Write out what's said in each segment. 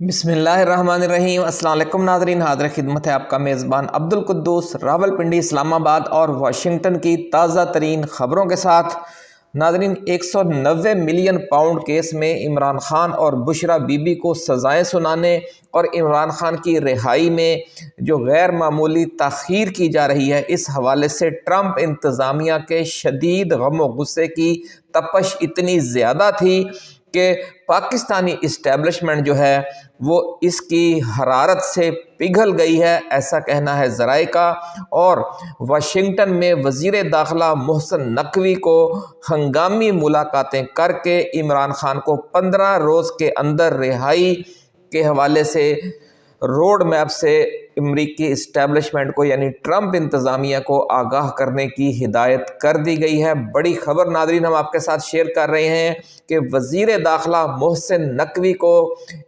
بسم اللہ الرحمن الرحیم۔ السلام علیکم ناظرین، حاضر خدمت ہے آپ کا میزبان عبدالقدوس راولپنڈی، اسلام آباد اور واشنگٹن کی تازہ ترین خبروں کے ساتھ۔ ناظرین، 190 ملین پاؤنڈ کیس میں عمران خان اور بشرا بی بی کو سزائیں سنانے اور عمران خان کی رہائی میں جو غیر معمولی تاخیر کی جا رہی ہے، اس حوالے سے ٹرمپ انتظامیہ کے شدید غم و غصے کی تپش اتنی زیادہ تھی کہ پاکستانی اسٹیبلشمنٹ جو ہے وہ اس کی حرارت سے پگھل گئی ہے، ایسا کہنا ہے ذرائع کا۔ اور واشنگٹن میں وزیر داخلہ محسن نقوی کو ہنگامی ملاقاتیں کر کے عمران خان کو 15 روز کے اندر رہائی کے حوالے سے روڈ میپ سے امریکی اسٹیبلشمنٹ کو یعنی ٹرمپ انتظامیہ کو آگاہ کرنے کی ہدایت کر دی گئی ہے۔ بڑی خبر ناظرین ہم آپ کے ساتھ شیئر کر رہے ہیں کہ وزیر داخلہ محسن نقوی کو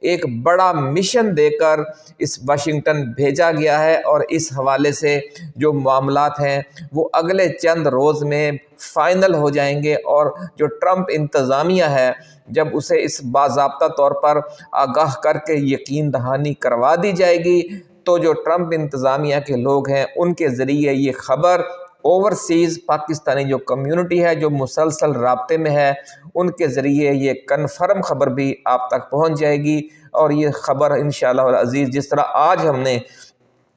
ایک بڑا مشن دے کر اس واشنگٹن بھیجا گیا ہے، اور اس حوالے سے جو معاملات ہیں وہ اگلے چند روز میں فائنل ہو جائیں گے، اور جو ٹرمپ انتظامیہ ہے جب اسے اس باضابطہ طور پر آگاہ کر کے یقین دہانی کروا دی جائے گی تو جو ٹرمپ انتظامیہ کے لوگ ہیں ان کے ذریعے یہ خبر اوورسیز پاکستانی جو کمیونٹی ہے جو مسلسل رابطے میں ہے ان کے ذریعے یہ کنفرم خبر بھی آپ تک پہنچ جائے گی۔ اور یہ خبر انشاءاللہ العزیز جس طرح آج ہم نے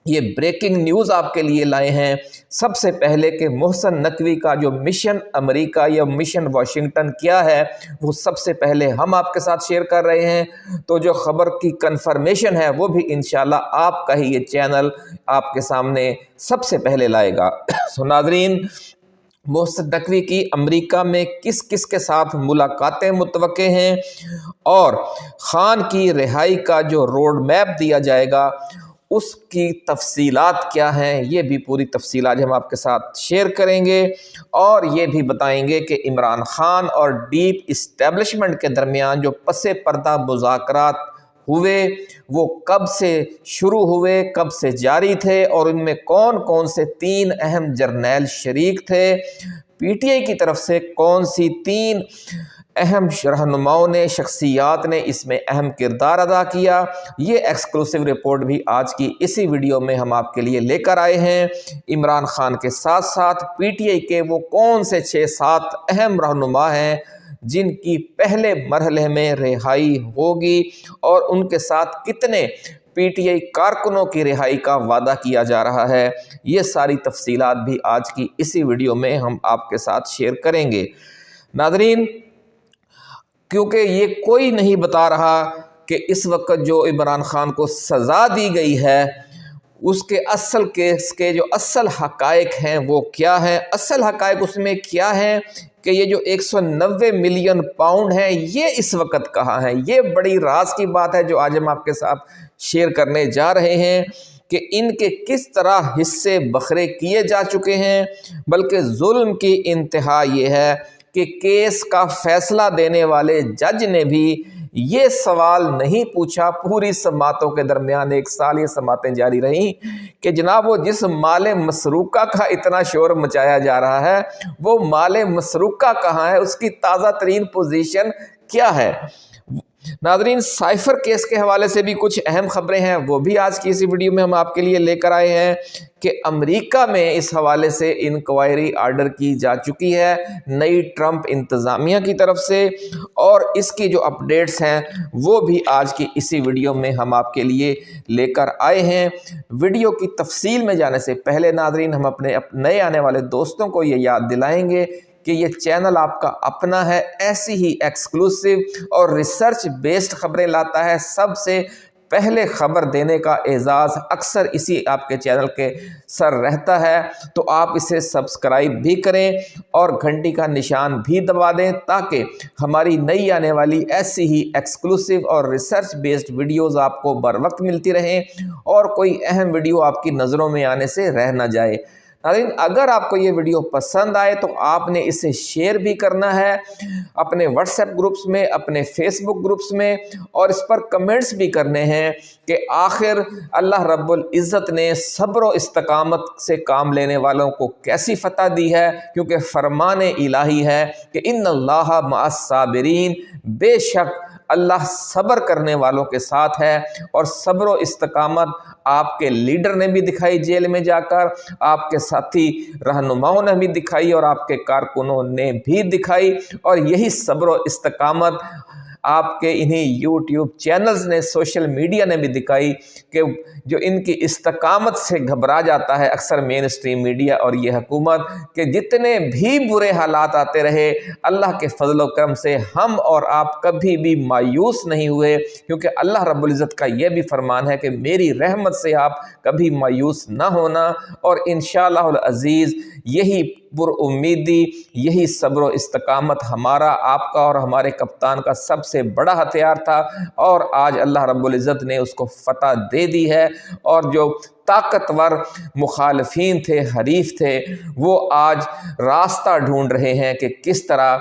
یہ بریکنگ نیوز آپ کے لیے لائے ہیں، سب سے پہلے کہ محسن نقوی کا جو مشن امریکہ یا مشن واشنگٹن کیا ہے وہ سب سے پہلے ہم آپ کے ساتھ شیئر کر رہے ہیں، تو جو خبر کی کنفرمیشن ہے وہ بھی انشاءاللہ آپ کا ہی یہ چینل آپ کے سامنے سب سے پہلے لائے گا۔ سو ناظرین، محسن نقوی کی امریکہ میں کس کس کے ساتھ ملاقاتیں متوقع ہیں اور خان کی رہائی کا جو روڈ میپ دیا جائے گا اس کی تفصیلات کیا ہیں، یہ بھی پوری تفصیلات ہم آپ کے ساتھ شیئر کریں گے، اور یہ بھی بتائیں گے کہ عمران خان اور ڈیپ اسٹیبلشمنٹ کے درمیان جو پس پردہ مذاکرات ہوئے وہ کب سے شروع ہوئے، کب سے جاری تھے، اور ان میں کون کون سے 3 اہم جرنیل شریک تھے، پی ٹی آئی کی طرف سے کون سی 3 اہم رہنماؤں نے، شخصیات نے اس میں اہم کردار ادا کیا۔ یہ ایکسکلوسیو رپورٹ بھی آج کی اسی ویڈیو میں ہم آپ کے لیے لے کر آئے ہیں۔ عمران خان کے ساتھ ساتھ پی ٹی آئی کے وہ کون سے 6-7 اہم رہنما ہیں جن کی پہلے مرحلے میں رہائی ہوگی، اور ان کے ساتھ کتنے پی ٹی آئی کارکنوں کی رہائی کا وعدہ کیا جا رہا ہے، یہ ساری تفصیلات بھی آج کی اسی ویڈیو میں ہم آپ کے ساتھ شیئر کریں گے۔ ناظرین، کیونکہ یہ کوئی نہیں بتا رہا کہ اس وقت جو عمران خان کو سزا دی گئی ہے اس کے اصل کیس کے جو اصل حقائق ہیں وہ کیا ہیں، اصل حقائق اس میں کیا ہیں کہ یہ جو 190 ملین پاؤنڈ ہیں یہ اس وقت کہاں ہیں۔ یہ بڑی راز کی بات ہے جو آج ہم آپ کے ساتھ شیئر کرنے جا رہے ہیں کہ ان کے کس طرح حصے بکھرے کیے جا چکے ہیں، بلکہ ظلم کی انتہا یہ ہے کہ کیس کا فیصلہ دینے والے جج نے بھی یہ سوال نہیں پوچھا، پوری سماعتوں کے درمیان 1 سال یہ سماعتیں جاری رہیں کہ جناب وہ جس مال مسروقہ کا اتنا شور مچایا جا رہا ہے وہ مال مسروقہ کہاں ہے، اس کی تازہ ترین پوزیشن کیا ہے۔ ناظرین، سائفر کیس کے حوالے سے بھی کچھ اہم خبریں ہیں، وہ بھی آج کی اسی ویڈیو میں ہم آپ کے لیے لے کر آئے ہیں کہ امریکہ میں اس حوالے سے انکوائری آرڈر کی جا چکی ہے نئی ٹرمپ انتظامیہ کی طرف سے، اور اس کی جو اپڈیٹس ہیں وہ بھی آج کی اسی ویڈیو میں ہم آپ کے لیے لے کر آئے ہیں۔ ویڈیو کی تفصیل میں جانے سے پہلے ناظرین ہم اپنے نئے آنے والے دوستوں کو یہ یاد دلائیں گے کہ یہ چینل آپ کا اپنا ہے، ایسی ہی ایکسکلوسیو اور ریسرچ بیسڈ خبریں لاتا ہے۔ سب سے پہلے خبر دینے کا اعزاز اکثر اسی آپ کے چینل کے سر رہتا ہے، تو آپ اسے سبسکرائب بھی کریں اور گھنٹی کا نشان بھی دبا دیں تاکہ ہماری نئی آنے والی ایسی ہی ایکسکلوسیو اور ریسرچ بیسڈ ویڈیوز آپ کو بر وقت ملتی رہیں اور کوئی اہم ویڈیو آپ کی نظروں میں آنے سے رہ نہ جائے۔ ناظرین، اگر آپ کو یہ ویڈیو پسند آئے تو آپ نے اسے شیئر بھی کرنا ہے اپنے واٹس ایپ گروپس میں، اپنے فیس بک گروپس میں، اور اس پر کمنٹس بھی کرنے ہیں کہ آخر اللہ رب العزت نے صبر و استقامت سے کام لینے والوں کو کیسی فتح دی ہے، کیونکہ فرمان الہی ہے کہ ان اللہ مع الصابرین، بے شک اللہ صبر کرنے والوں کے ساتھ ہے، اور صبر و استقامت آپ کے لیڈر نے بھی دکھائی جیل میں جا کر، آپ کے ساتھی رہنماؤں نے بھی دکھائی، اور آپ کے کارکنوں نے بھی دکھائی، اور یہی صبر و استقامت آپ کے انہی یوٹیوب چینلز نے، سوشل میڈیا نے بھی دکھائی کہ جو ان کی استقامت سے گھبرا جاتا ہے اکثر مین اسٹریم میڈیا اور یہ حکومت، کہ جتنے بھی برے حالات آتے رہے، اللہ کے فضل و کرم سے ہم اور آپ کبھی بھی مایوس نہیں ہوئے، کیونکہ اللہ رب العزت کا یہ بھی فرمان ہے کہ میری رحمت سے آپ کبھی مایوس نہ ہونا، اور انشاءاللہ العزیز یہی پر امیدی، یہی صبر و استقامت ہمارا، آپ کا اور ہمارے کپتان کا سب سے بڑا ہتھیار تھا، اور آج اللہ رب العزت نے اس کو فتح دے دی ہے، اور جو طاقتور مخالفین تھے، حریف تھے، وہ آج راستہ ڈھونڈ رہے ہیں کہ کس طرح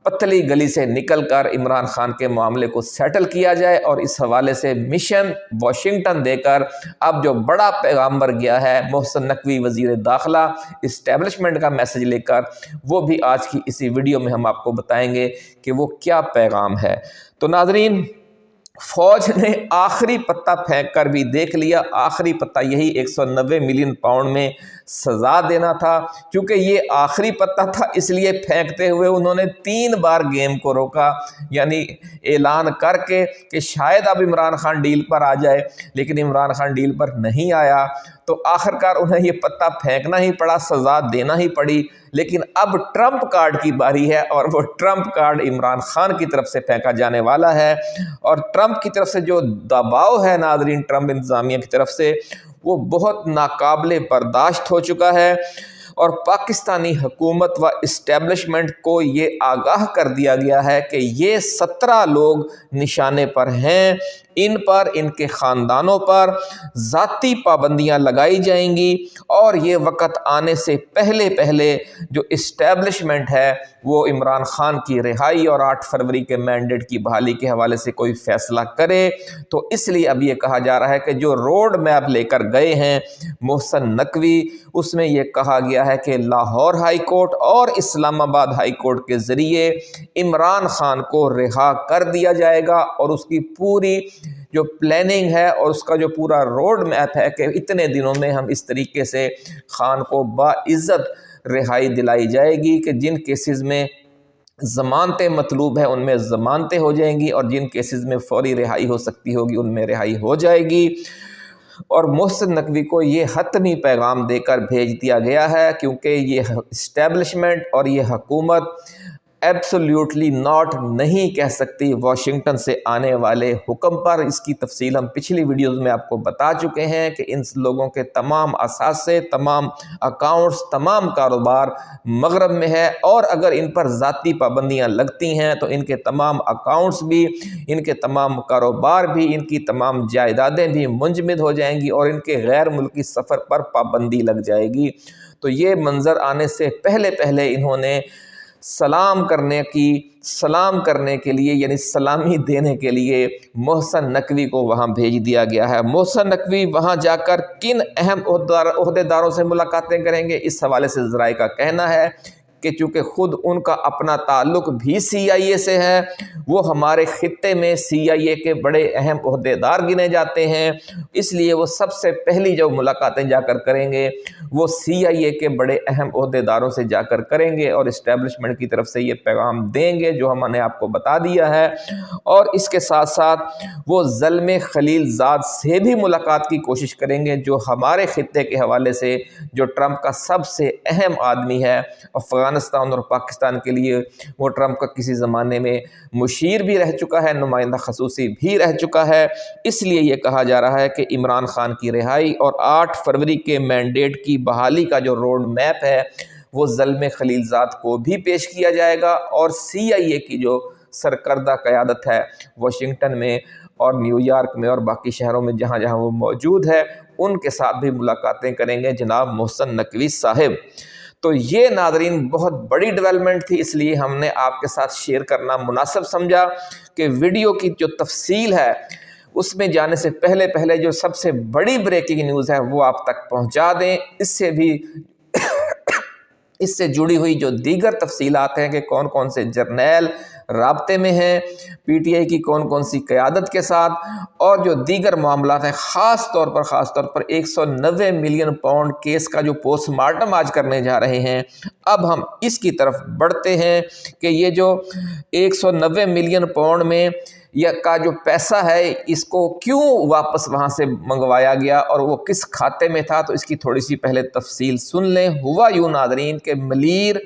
پتلی گلی سے نکل کر عمران خان کے معاملے کو سیٹل کیا جائے، اور اس حوالے سے مشن واشنگٹن دے کر اب جو بڑا پیغامبر گیا ہے محسن نقوی وزیر داخلہ اسٹیبلشمنٹ کا میسج لے کر، وہ بھی آج کی اسی ویڈیو میں ہم آپ کو بتائیں گے کہ وہ کیا پیغام ہے۔ تو ناظرین، فوج نے آخری پتہ پھینک کر بھی دیکھ لیا، آخری پتہ یہی 190 ملین پاؤنڈ میں سزا دینا تھا، کیونکہ یہ آخری پتہ تھا، اس لیے پھینکتے ہوئے انہوں نے 3 بار گیم کو روکا، یعنی اعلان کر کے کہ شاید اب عمران خان ڈیل پر آ جائے، لیکن عمران خان ڈیل پر نہیں آیا، تو آخرکار انہیں یہ پتہ پھینکنا ہی پڑا، سزا دینا ہی پڑی۔ لیکن اب ٹرمپ کارڈ کی باری ہے، اور وہ ٹرمپ کارڈ عمران خان کی طرف سے پھینکا جانے والا ہے، اور ٹرمپ کی طرف سے جو دباؤ ہے ناظرین، ٹرمپ انتظامیہ کی طرف سے، وہ بہت ناقابل برداشت ہو چکا ہے، اور پاکستانی حکومت و اسٹیبلشمنٹ کو یہ آگاہ کر دیا گیا ہے کہ یہ 17 لوگ نشانے پر ہیں، ان پر، ان کے خاندانوں پر ذاتی پابندیاں لگائی جائیں گی، اور یہ وقت آنے سے پہلے پہلے جو اسٹیبلشمنٹ ہے وہ عمران خان کی رہائی اور 8 فروری کے مینڈیٹ کی بحالی کے حوالے سے کوئی فیصلہ کرے۔ تو اس لیے اب یہ کہا جا رہا ہے کہ جو روڈ میپ لے کر گئے ہیں محسن نقوی، اس میں یہ کہا گیا ہے کہ لاہور ہائی کورٹ اور اسلام آباد ہائی کورٹ کے ذریعے عمران خان کو رہا کر دیا جائے گا، اور اس کی پوری جو پلاننگ ہے اور اس کا جو پورا روڈ میپ ہے کہ اتنے دنوں میں ہم اس طریقے سے خان کو باعزت رہائی دلائی جائے گی کہ جن کیسز میں ضمانتیں مطلوب ہیں ان میں ضمانتیں ہو جائیں گی، اور جن کیسز میں فوری رہائی ہو سکتی ہوگی ان میں رہائی ہو جائے گی۔ اور محسن نقوی کو یہ حتمی پیغام دے کر بھیج دیا گیا ہے، کیونکہ یہ اسٹیبلشمنٹ اور یہ حکومت ایبسولیوٹلی ناٹ نہیں کہہ سکتی واشنگٹن سے آنے والے حکم پر۔ اس کی تفصیل ہم پچھلی ویڈیوز میں آپ کو بتا چکے ہیں کہ ان لوگوں کے تمام اثاثے، تمام اکاؤنٹس، تمام کاروبار مغرب میں ہے، اور اگر ان پر ذاتی پابندیاں لگتی ہیں تو ان کے تمام اکاؤنٹس بھی، ان کے تمام کاروبار بھی، ان کی تمام جائیدادیں بھی منجمد ہو جائیں گی، اور ان کے غیر ملکی سفر پر پابندی لگ جائے گی۔ تو یہ منظر آنے سے پہلے پہلے انہوں نے سلام کرنے کے لیے، یعنی سلامی دینے کے لیے محسن نقوی کو وہاں بھیج دیا گیا ہے۔ محسن نقوی وہاں جا کر کن اہم عہدیداروں سے ملاقاتیں کریں گے، اس حوالے سے ذرائع کا کہنا ہے کہ چونکہ خود ان کا اپنا تعلق بھی CIA سے ہے، وہ ہمارے خطے میں CIA کے بڑے اہم عہدیدار گنے جاتے ہیں، اس لیے وہ سب سے پہلی جو ملاقاتیں جا کر کریں گے وہ CIA کے بڑے اہم عہدیداروں سے جا کر کریں گے، اور اسٹیبلشمنٹ کی طرف سے یہ پیغام دیں گے جو ہم نے آپ کو بتا دیا ہے۔ اور اس کے ساتھ ساتھ وہ زلمے خلیل زاد سے بھی ملاقات کی کوشش کریں گے، جو ہمارے خطے کے حوالے سے جو ٹرمپ کا سب سے اہم آدمی ہے، افغانستان اور پاکستان کے لیے وہ ٹرمپ کا کسی زمانے میں مشیر بھی رہ چکا ہے، نمائندہ خصوصی بھی رہ چکا ہے۔ اس لیے یہ کہا جا رہا ہے کہ عمران خان کی رہائی اور 8 فروری کے مینڈیٹ کی بحالی کا جو روڈ میپ ہے وہ زلمے خلیل زاد کو بھی پیش کیا جائے گا، اور CIA کی جو سرکردہ قیادت ہے واشنگٹن میں اور نیو یارک میں اور باقی شہروں میں جہاں جہاں وہ موجود ہے، ان کے ساتھ بھی ملاقاتیں کریں گے جناب محسن نقوی صاحب۔ تو یہ ناظرین بہت بڑی ڈیولپمنٹ تھی، اس لیے ہم نے آپ کے ساتھ شیئر کرنا مناسب سمجھا کہ ویڈیو کی جو تفصیل ہے اس میں جانے سے پہلے پہلے جو سب سے بڑی بریکنگ نیوز ہے وہ آپ تک پہنچا دیں۔ اس سے جڑی ہوئی جو دیگر تفصیلات ہیں کہ کون کون سے جرنیل، رابطے میں ہیں پی ٹی آئی کی کون کون سی قیادت کے ساتھ، اور جو دیگر معاملات ہیں خاص طور پر 190 ملین پاؤنڈ کیس کا جو پوسٹ مارٹم آج کرنے جا رہے ہیں۔ اب ہم اس کی طرف بڑھتے ہیں کہ یہ جو 190 ملین پاؤنڈ میں کا جو پیسہ ہے اس کو کیوں واپس وہاں سے منگوایا گیا اور وہ کس کھاتے میں تھا، تو اس کی تھوڑی سی پہلے تفصیل سن لیں۔ ہوا یوں ناظرین کہ ملیر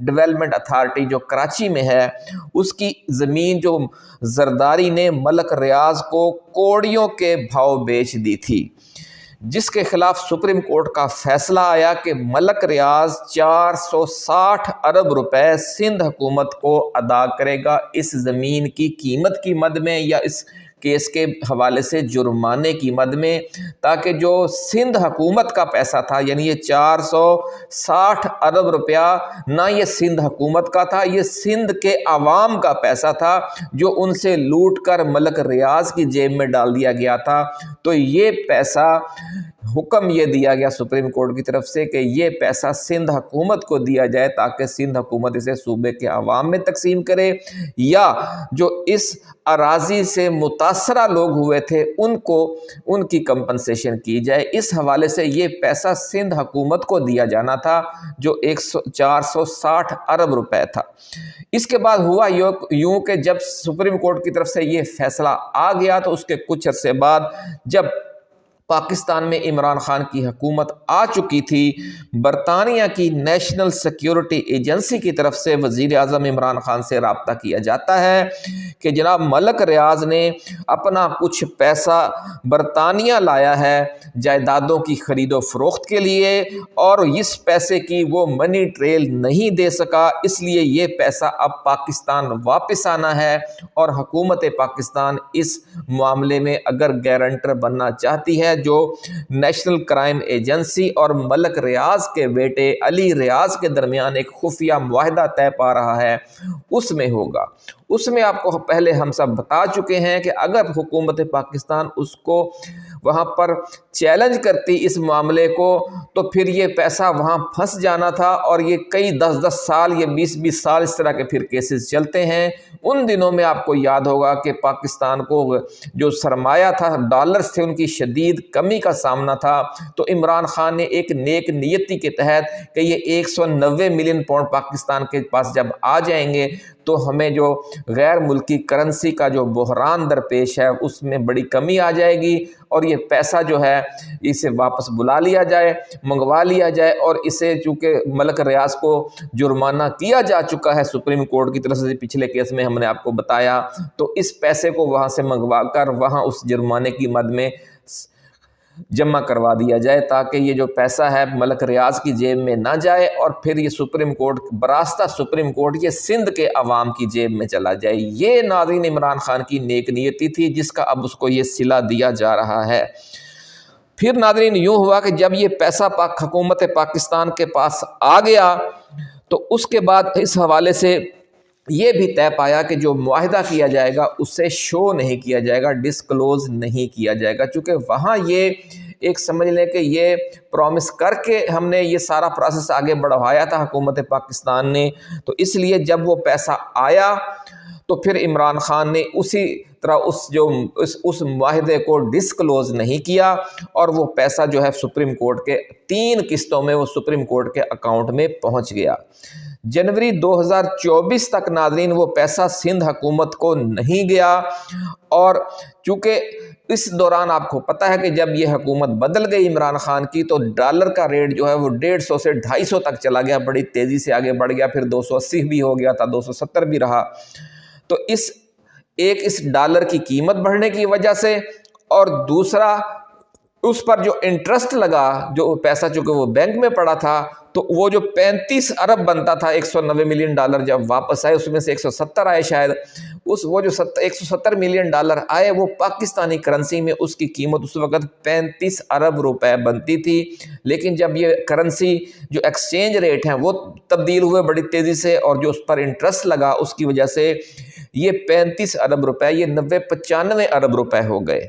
ڈیولپمنٹ اتھارٹی جو کراچی میں ہے، اس کی زمین جو زرداری نے ملک ریاض کو کوڑیوں کے بھاؤ بیچ دی تھی، جس کے خلاف سپریم کورٹ کا فیصلہ آیا کہ ملک ریاض 460 ارب روپے سندھ حکومت کو ادا کرے گا اس زمین کی قیمت کی مد میں یا اس کیس کے حوالے سے جرمانے کی مد میں، تاکہ جو سندھ حکومت کا پیسہ تھا، یعنی یہ 460 ارب روپیہ نہ یہ سندھ حکومت کا تھا، یہ سندھ کے عوام کا پیسہ تھا جو ان سے لوٹ کر ملک ریاض کی جیب میں ڈال دیا گیا تھا۔ تو یہ پیسہ حکم یہ دیا گیا سپریم کورٹ کی طرف سے کہ یہ پیسہ سندھ حکومت کو دیا جائے تاکہ سندھ حکومت اسے صوبے کے عوام میں تقسیم کرے، یا جو اس اراضی سے متاثرہ لوگ ہوئے تھے ان کی کمپنسیشن کی جائے۔ اس حوالے سے یہ پیسہ سندھ حکومت کو دیا جانا تھا جو 460 ارب روپے تھا۔ اس کے بعد ہوا یوں کہ جب سپریم کورٹ کی طرف سے یہ فیصلہ آ گیا تو اس کے کچھ عرصے بعد جب پاکستان میں عمران خان کی حکومت آ چکی تھی، برطانیہ کی نیشنل سیکیورٹی ایجنسی کی طرف سے وزیر اعظم عمران خان سے رابطہ کیا جاتا ہے کہ جناب ملک ریاض نے اپنا کچھ پیسہ برطانیہ لایا ہے جائیدادوں کی خرید و فروخت کے لیے، اور اس پیسے کی وہ منی ٹریل نہیں دے سکا، اس لیے یہ پیسہ اب پاکستان واپس آنا ہے، اور حکومت پاکستان اس معاملے میں اگر گارنٹر بننا چاہتی ہے جو نیشنل کرائم ایجنسی اور ملک ریاض کے بیٹے علی ریاض کے درمیان ایک خفیہ معاہدہ طے پا رہا ہے، اس میں ہوگا۔ اس میں آپ کو پہلے ہم سب بتا چکے ہیں کہ اگر حکومت پاکستان اس کو وہاں پر چیلنج کرتی اس معاملے کو تو پھر یہ پیسہ وہاں پھنس جانا تھا، اور یہ کئی 10 سال یہ 20 سال اس طرح کے پھر کیسز چلتے ہیں۔ ان دنوں میں آپ کو یاد ہوگا کہ پاکستان کو جو سرمایہ تھا، ڈالرز تھے، ان کی شدید کمی کا سامنا تھا، تو عمران خان نے ایک نیک نیتی کے تحت کہ یہ 190 ملین پاؤنڈ پاکستان کے پاس جب آ جائیں گے تو ہمیں جو غیر ملکی کرنسی کا جو بحران درپیش ہے اس میں بڑی کمی آ جائے گی، اور یہ پیسہ جو ہے اسے واپس بلا لیا جائے، منگوا لیا جائے، اور اسے چونکہ ملک ریاض کو جرمانہ کیا جا چکا ہے سپریم کورٹ کی طرف سے، پچھلے کیس میں ہم نے آپ کو بتایا، تو اس پیسے کو وہاں سے منگوا کر وہاں اس جرمانے کی مد میں جمع کروا دیا جائے تاکہ یہ جو پیسہ ہے ملک ریاض کی جیب میں نہ جائے، اور پھر یہ سپریم کورٹ براستہ سپریم کورٹ یہ سندھ کے عوام کی جیب میں چلا جائے۔ یہ ناظرین عمران خان کی نیک نیتی تھی جس کا اب اس کو یہ صلہ دیا جا رہا ہے۔ پھر ناظرین یوں ہوا کہ جب یہ پیسہ حکومت پاکستان کے پاس آ گیا تو اس کے بعد اس حوالے سے یہ بھی طے پایا کہ جو معاہدہ کیا جائے گا اسے شو نہیں کیا جائے گا، ڈسکلوز نہیں کیا جائے گا، چونکہ وہاں یہ ایک سمجھ لیں کہ یہ پرومس کر کے ہم نے یہ سارا پروسیس آگے بڑھوایا تھا حکومت پاکستان نے، تو اس لیے جب وہ پیسہ آیا تو پھر عمران خان نے اسی طرح اس معاہدے کو ڈسکلوز نہیں کیا، اور وہ پیسہ جو ہے سپریم کورٹ کے 3 قسطوں میں وہ سپریم کورٹ کے اکاؤنٹ میں پہنچ گیا۔ جنوری 2024 تک ناظرین وہ پیسہ سندھ حکومت کو نہیں گیا، اور چونکہ اس دوران آپ کو پتہ ہے کہ جب یہ حکومت بدل گئی عمران خان کی تو ڈالر کا ریٹ جو ہے وہ 150 سے 250 تک چلا گیا، بڑی تیزی سے آگے بڑھ گیا، پھر 280 بھی ہو گیا تھا، 270 بھی رہا۔ تو اس ڈالر کی قیمت بڑھنے کی وجہ سے، اور دوسرا اس پر جو انٹرسٹ لگا، جو پیسہ چونکہ وہ بینک میں پڑا تھا، تو وہ جو 35 ارب بنتا تھا 190 ملین ڈالر جب واپس آئے، اس میں سے 170 آئے شاید، وہ جو 170 ملین ڈالر آئے وہ پاکستانی کرنسی میں اس کی قیمت اس وقت 35 ارب روپے بنتی تھی، لیکن جب یہ کرنسی جو ایکسچینج ریٹ ہیں وہ تبدیل ہوئے بڑی تیزی سے، اور جو اس پر انٹرسٹ لگا اس کی وجہ سے یہ 35 ارب روپے یہ 95 ارب روپے ہو گئے۔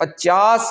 50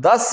10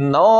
9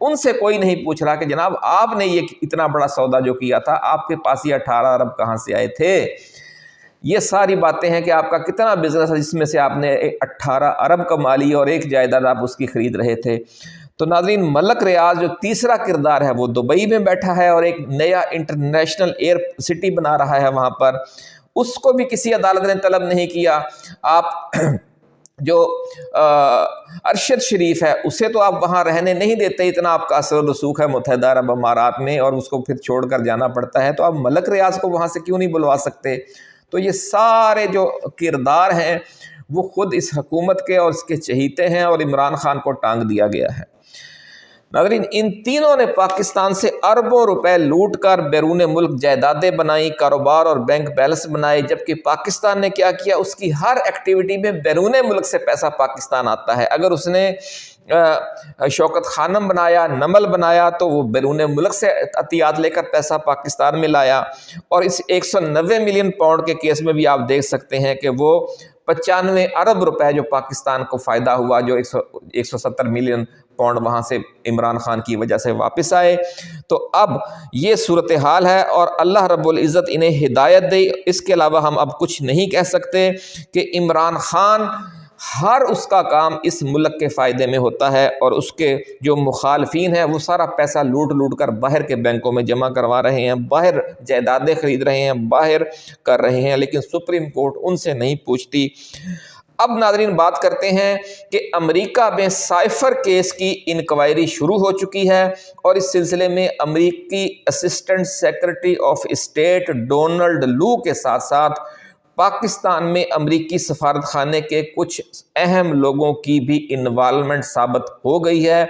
ان سے کوئی نہیں پوچھ رہا کہ جناب آپ نے یہ اتنا بڑا سودا جو کیا تھا آپ کے پاس یہ 18 ارب کہاں سے آئے تھے؟ یہ ساری باتیں ہیں کہ آپ کا کتنا بزنس ہے جس میں سے آپ نے 18 ارب کما لی اور ایک جائیداد آپ اس کی خرید رہے تھے۔ تو ناظرین، ملک ریاض جو تیسرا کردار ہے وہ دبئی میں بیٹھا ہے اور ایک نیا انٹرنیشنل ایئر سٹی بنا رہا ہے وہاں پر، اس کو بھی کسی عدالت نے طلب نہیں کیا۔ آپ جو ارشد شریف ہے اسے تو آپ وہاں رہنے نہیں دیتے، اتنا آپ کا اثر و رسوخ ہے متحدہ عرب امارات میں، اور اس کو پھر چھوڑ کر جانا پڑتا ہے، تو آپ ملک ریاض کو وہاں سے کیوں نہیں بلوا سکتے؟ تو یہ سارے جو کردار ہیں وہ خود اس حکومت کے اور اس کے چہیتے ہیں، اور عمران خان کو ٹانگ دیا گیا ہے۔ ناظرین، ان تینوں نے پاکستان سے اربوں روپے لوٹ کر بیرون ملک جائیدادیں بنائیں، کاروبار اور بینک بیلنس بنائے، جبکہ پاکستان نے کیا کیا؟ اس کی ہر ایکٹیویٹی میں بیرون ملک سے پیسہ پاکستان آتا ہے۔ اگر اس نے شوکت خانم بنایا، نمل بنایا، تو وہ بیرون ملک سے عطیات لے کر پیسہ پاکستان میں لایا۔ اور اس 190 ملین پاؤنڈ کے کیس میں بھی آپ دیکھ سکتے ہیں کہ وہ 95 ارب روپے جو پاکستان کو فائدہ ہوا، جو 170 ملین پاؤنڈ وہاں سے عمران خان کی وجہ سے واپس آئے۔ تو اب یہ صورتحال ہے اور اللہ رب العزت انہیں ہدایت دے، اس کے علاوہ ہم اب کچھ نہیں کہہ سکتے کہ عمران خان ہر اس کا کام اس ملک کے فائدے میں ہوتا ہے، اور اس کے جو مخالفین ہیں وہ سارا پیسہ لوٹ لوٹ کر باہر کے بینکوں میں جمع کروا رہے ہیں، باہر جائیدادیں خرید رہے ہیں، باہر کر رہے ہیں، لیکن سپریم کورٹ ان سے نہیں پوچھتی۔ اب ناظرین بات کرتے ہیں کہ امریکہ میں سائفر کیس کی انکوائری شروع ہو چکی ہے، اور اس سلسلے میں امریکی assistant secretary of state Donald Lu کے ساتھ ساتھ پاکستان میں امریکی سفارت خانے کے کچھ اہم لوگوں کی بھی انوالومنٹ ثابت ہو گئی ہے،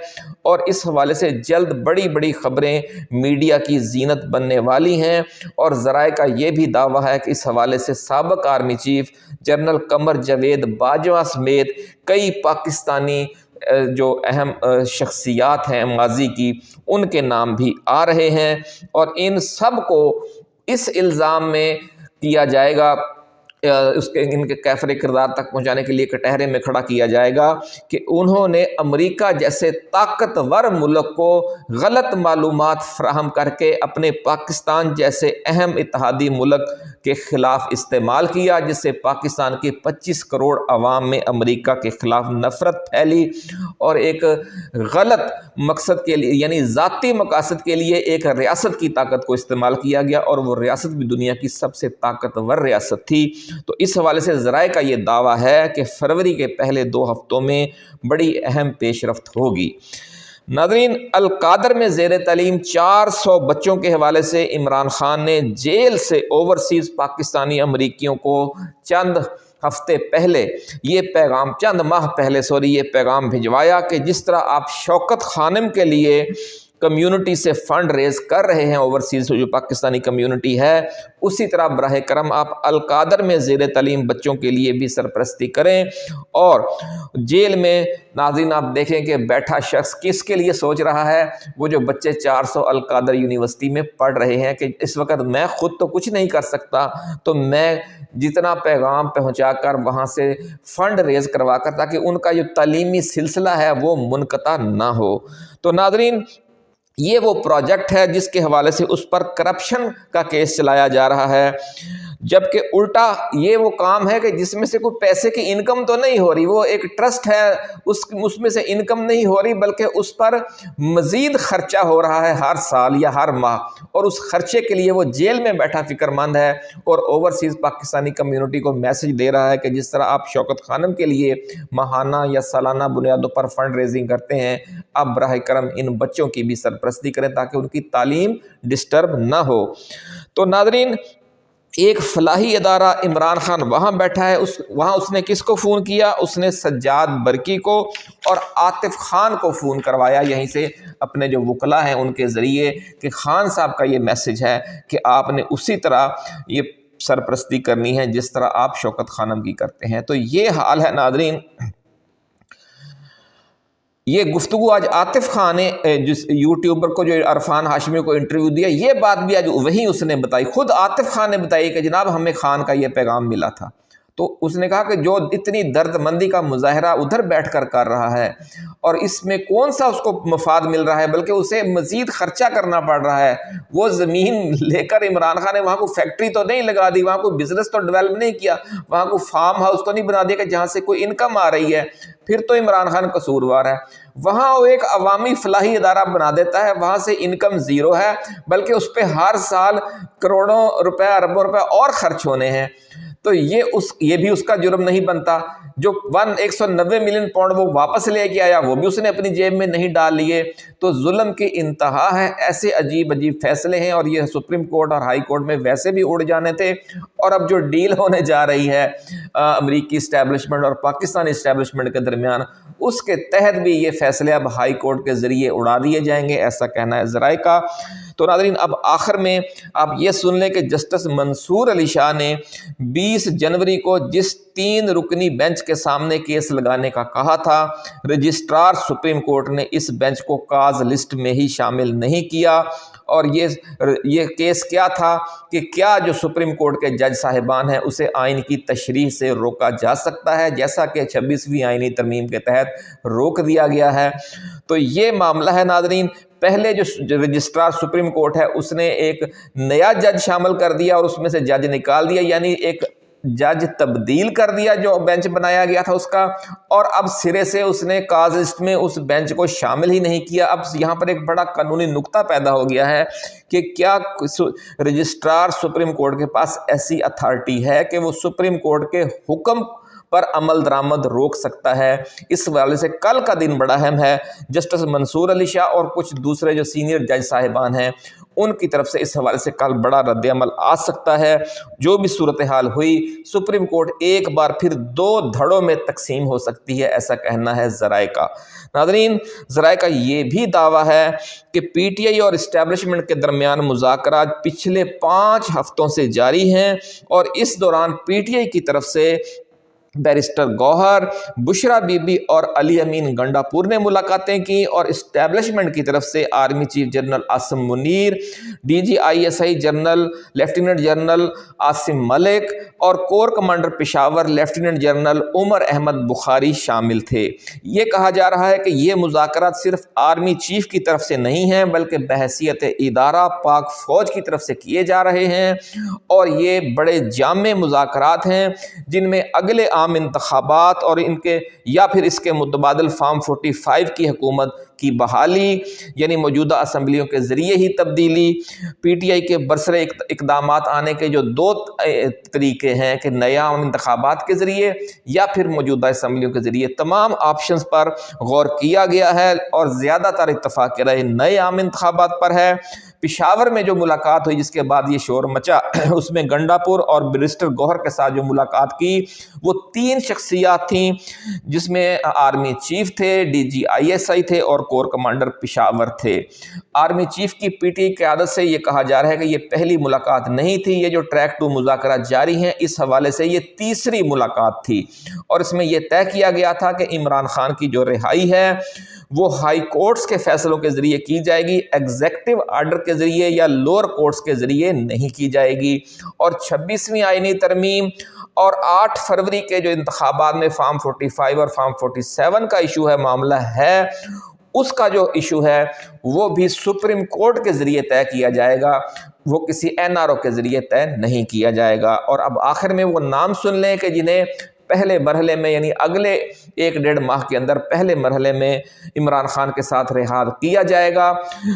اور اس حوالے سے جلد بڑی بڑی خبریں میڈیا کی زینت بننے والی ہیں۔ اور ذرائع کا یہ بھی دعویٰ ہے کہ اس حوالے سے سابق army chief general Qamar Javed Bajwa سمیت کئی پاکستانی جو اہم شخصیات ہیں ماضی کی، ان کے نام بھی آ رہے ہیں، اور ان سب کو اس الزام میں کیا جائے گا، ان کے کیفر کردار تک پہنچانے کے لیے کٹہرے میں کھڑا کیا جائے گا کہ انہوں نے امریکہ جیسے طاقتور ملک کو غلط معلومات فراہم کر کے اپنے پاکستان جیسے اہم اتحادی ملک کے خلاف استعمال کیا، جس سے پاکستان کی 25 کروڑ عوام میں امریکہ کے خلاف نفرت پھیلی، اور ایک غلط مقصد کے لیے یعنی ذاتی مقاصد کے لیے ایک ریاست کی طاقت کو استعمال کیا گیا، اور وہ ریاست بھی دنیا کی سب سے طاقتور ریاست تھی۔ تو اس حوالے سے ذرائع کا یہ دعویٰ ہے کہ فروری کے پہلے 2 ہفتوں میں بڑی اہم پیش رفت ہوگی۔ ناظرین، القادر میں زیر تعلیم 400 بچوں کے حوالے سے عمران خان نے جیل سے اوورسیز پاکستانی امریکیوں کو چند ماہ پہلے یہ پیغام بھجوایا کہ جس طرح آپ شوکت خانم کے لیے کمیونٹی سے فنڈ ریز کر رہے ہیں، اوورسیز جو پاکستانی کمیونٹی ہے، اسی طرح براہ کرم آپ القادر میں زیر تعلیم بچوں کے لیے بھی سرپرستی کریں۔ اور جیل میں ناظرین آپ دیکھیں کہ بیٹھا شخص کس کے لیے سوچ رہا ہے؟ وہ جو بچے 400 القادر یونیورسٹی میں پڑھ رہے ہیں کہ اس وقت میں خود تو کچھ نہیں کر سکتا، تو میں جتنا پیغام پہنچا کر وہاں سے فنڈ ریز کروا کر تاکہ ان کا جو تعلیمی سلسلہ ہے وہ منقطع نہ ہو۔ تو ناظرین، یہ وہ پروجیکٹ ہے جس کے حوالے سے اس پر کرپشن کا کیس چلایا جا رہا ہے، جبکہ الٹا یہ وہ کام ہے کہ جس میں سے کوئی پیسے کی انکم تو نہیں ہو رہی، وہ ایک ٹرسٹ ہے، اس میں سے انکم نہیں ہو رہی، بلکہ اس پر مزید خرچہ ہو رہا ہے ہر سال یا ہر ماہ، اور اس خرچے کے لیے وہ جیل میں بیٹھا فکر مند ہے، اور اوورسیز پاکستانی کمیونٹی کو میسج دے رہا ہے کہ جس طرح آپ شوکت خانم کے لیے ماہانہ یا سالانہ بنیادوں پر فنڈ ریزنگ کرتے ہیں، اب براہ کرم ان بچوں کی بھی سرپرستی کریں تاکہ ان کی تعلیم ڈسٹرب نہ ہو۔ تو ناظرین، ایک فلاحی ادارہ عمران خان وہاں بیٹھا ہے، وہاں اس نے کس کو فون کیا؟ اس نے سجاد برقی کو اور عاطف خان کو فون کروایا، یہیں سے اپنے جو وکلا ہیں ان کے ذریعے، کہ خان صاحب کا یہ میسج ہے کہ آپ نے اسی طرح یہ سرپرستی کرنی ہے جس طرح آپ شوکت خانم کی کرتے ہیں۔ تو یہ حال ہے ناظرین۔ یہ گفتگو آج عاطف خان نے جس یوٹیوبر کو جو عرفان ہاشمی کو انٹرویو دیا، یہ بات بھی آج وہی اس نے بتائی، خود عاطف خان نے بتائی کہ جناب ہمیں خان کا یہ پیغام ملا تھا۔ تو اس نے کہا کہ جو اتنی درد مندی کا مظاہرہ ادھر بیٹھ کر کر رہا ہے اور اس میں کون سا اس کو مفاد مل رہا ہے، بلکہ اسے مزید خرچہ کرنا پڑ رہا ہے۔ وہ زمین لے کر عمران خان نے وہاں کو فیکٹری تو نہیں لگا دی، وہاں کوئی بزنس تو ڈیولپ نہیں کیا، وہاں کو فارم ہاؤس تو نہیں بنا دیا کہ جہاں سے کوئی انکم آ رہی ہے، پھر تو عمران خان قصوروار ہے۔ وہاں وہ ایک عوامی فلاحی ادارہ بنا دیتا ہے، وہاں سے انکم زیرو ہے، بلکہ اس پہ ہر سال کروڑوں روپے اربوں روپے اور خرچ ہونے ہیں۔ تو یہ بھی اس کا جرم نہیں بنتا۔ جو 190 ملین پاؤنڈ وہ واپس لے کے آیا وہ بھی اس نے اپنی جیب میں نہیں ڈال لیے۔ تو ظلم کی انتہا ہے، ایسے عجیب عجیب فیصلے ہیں، اور یہ سپریم کورٹ اور ہائی کورٹ میں ویسے بھی اڑ جانے تھے۔ اور اب جو ڈیل ہونے جا رہی ہے امریکی اسٹیبلشمنٹ اور پاکستانی اسٹیبلشمنٹ کے درمیان، اس کے تحت بھی یہ فیصلے اب ہائی کورٹ کے ذریعے اڑا دیے جائیں گے، ایسا کہنا ہے ذرائع کا۔ تو ناظرین اب آخر میں آپ یہ سن لیں کہ جسٹس منصور علی شاہ نے 20 جنوری کو جس 3 رکنی بینچ کے سامنے کیس لگانے کا کہا تھا، رجسٹرار سپریم کورٹ نے اس بینچ کو کاز لسٹ میں ہی شامل نہیں کیا۔ اور یہ کیس کیا تھا کہ کیا جو سپریم کورٹ کے جج صاحبان ہیں اسے آئین کی تشریح سے روکا جا سکتا ہے، جیسا کہ 26ویں آئینی ترمیم کے تحت روک دیا گیا ہے۔ تو یہ معاملہ ہے ناظرین۔ پہلے جو رجسٹرار سپریم کورٹ ہے اس نے ایک نیا جج شامل کر دیا اور اس میں سے جج نکال دیا، یعنی ایک جج تبدیل کر دیا جو بینچ بنایا گیا تھا اس کا، اور اب سرے سے اس نے کاز لسٹ میں اس بینچ کو شامل ہی نہیں کیا۔ اب یہاں پر ایک بڑا قانونی نکتہ پیدا ہو گیا ہے کہ کیا رجسٹرار سپریم کورٹ کے پاس ایسی اتھارٹی ہے کہ وہ سپریم کورٹ کے حکم پر عمل درآمد روک سکتا ہے۔ اس حوالے سے کل کا دن بڑا اہم ہے۔ جسٹس منصور علی شاہ اور کچھ دوسرے جو سینئر جج صاحبان ہیں ان کی طرف سے اس حوالے سے کل بڑا رد عمل آ سکتا ہے۔ جو بھی صورتحال ہوئی، سپریم کورٹ ایک بار پھر 2 دھڑوں میں تقسیم ہو سکتی ہے، ایسا کہنا ہے ذرائع کا۔ ناظرین ذرائع کا یہ بھی دعویٰ ہے کہ پی ٹی آئی اور اسٹیبلشمنٹ کے درمیان مذاکرات پچھلے 5 ہفتوں سے جاری ہیں، اور اس دوران پی ٹی آئی کی طرف سے barrister Gauhar, Bushra be be اور علی امین گنڈا پور نے ملاقاتیں کی، اور اسٹیبلشمنٹ کی طرف سے army chief general Asim Munir, D G I S I general lieutenant general Asim Malik اور corps commander Peshawar lieutenant general Umar Ahmad Bukhari شامل تھے۔ یہ کہا جا رہا ہے کہ یہ مذاکرات صرف آرمی چیف کی طرف سے نہیں ہیں بلکہ بحیثیت ادارہ پاک فوج کی طرف سے کیے جا رہے ہیں، اور یہ بڑے جامع مذاکرات ہیں جن میں اگلے عام انتخابات اور ان کے یا پھر اس کے متبادل فارم 45 کی حکومت کی بحالی، یعنی موجودہ اسمبلیوں کے ذریعے ہی تبدیلی، پی ٹی آئی کے برسر اقدامات آنے کے جو 2 طریقے ہیں کہ نئے عام انتخابات کے ذریعے یا پھر موجودہ اسمبلیوں کے ذریعے، تمام آپشنز پر غور کیا گیا ہے، اور زیادہ تر اتفاق رائے نئے عام انتخابات پر ہے۔ پشاور میں جو ملاقات ہوئی جس کے بعد یہ شور مچا، اس میں گنڈا پور اور بیرسٹر گوہر کے ساتھ جو ملاقات کی وہ 3 شخصیات تھیں، جس میں آرمی چیف تھے، D G I S I تھے اور کور کمانڈر پشاور تھے۔ آرمی چیف کی پی ٹی آئی قیادت سے یہ کہا جا رہا ہے کہ یہ پہلی ملاقات نہیں تھی، یہ جو ٹریک 2 مذاکرات جاری ہیں اس حوالے سے یہ تیسری ملاقات تھی، اور اس میں یہ طے کیا گیا تھا کہ عمران خان کی جو رہائی ہے وہ ہائی کورٹس کے فیصلوں کے ذریعے کی جائے گی، ایگزیکٹو آرڈر کے ذریعے یا لوور کورٹس کے ذریعے نہیں کی جائے گی۔ اور 26ویں آئینی ترمیم اور 8 فروری کے جو انتخابات میں فارم 45 اور فارم 47 کا ایشو ہے، معاملہ ہے، اس کا جو ایشو ہے وہ بھی سپریم کورٹ کے ذریعے طے کیا جائے گا، وہ کسی این آر او کے ذریعے طے نہیں کیا جائے گا۔ اور اب آخر میں وہ نام سن لیں کہ جنہیں پہلے مرحلے میں یعنی اگلے 1-1.5 ماہ کے اندر پہلے مرحلے میں عمران خان کے ساتھ رہا کیا جائے گا۔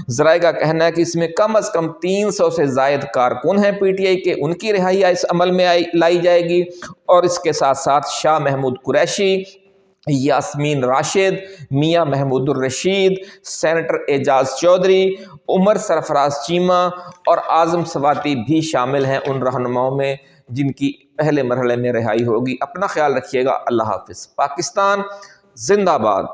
ذرائع کا کہنا ہے کہ اس میں کم از کم 300 سے زائد کارکن ہیں پی ٹی آئی کے، ان کی رہائی اس عمل میں لائی جائے گی، اور اس کے ساتھ ساتھ شاہ محمود قریشی، یاسمین راشد، میاں محمود الرشید، سینیٹر اعجاز چودھری، عمر سرفراز چیمہ اور اعظم سواتی بھی شامل ہیں ان رہنماؤں میں جن کی پہلے مرحلے میں رہائی ہوگی۔ اپنا خیال رکھیے گا۔ اللہ حافظ۔ پاکستان زندہ باد۔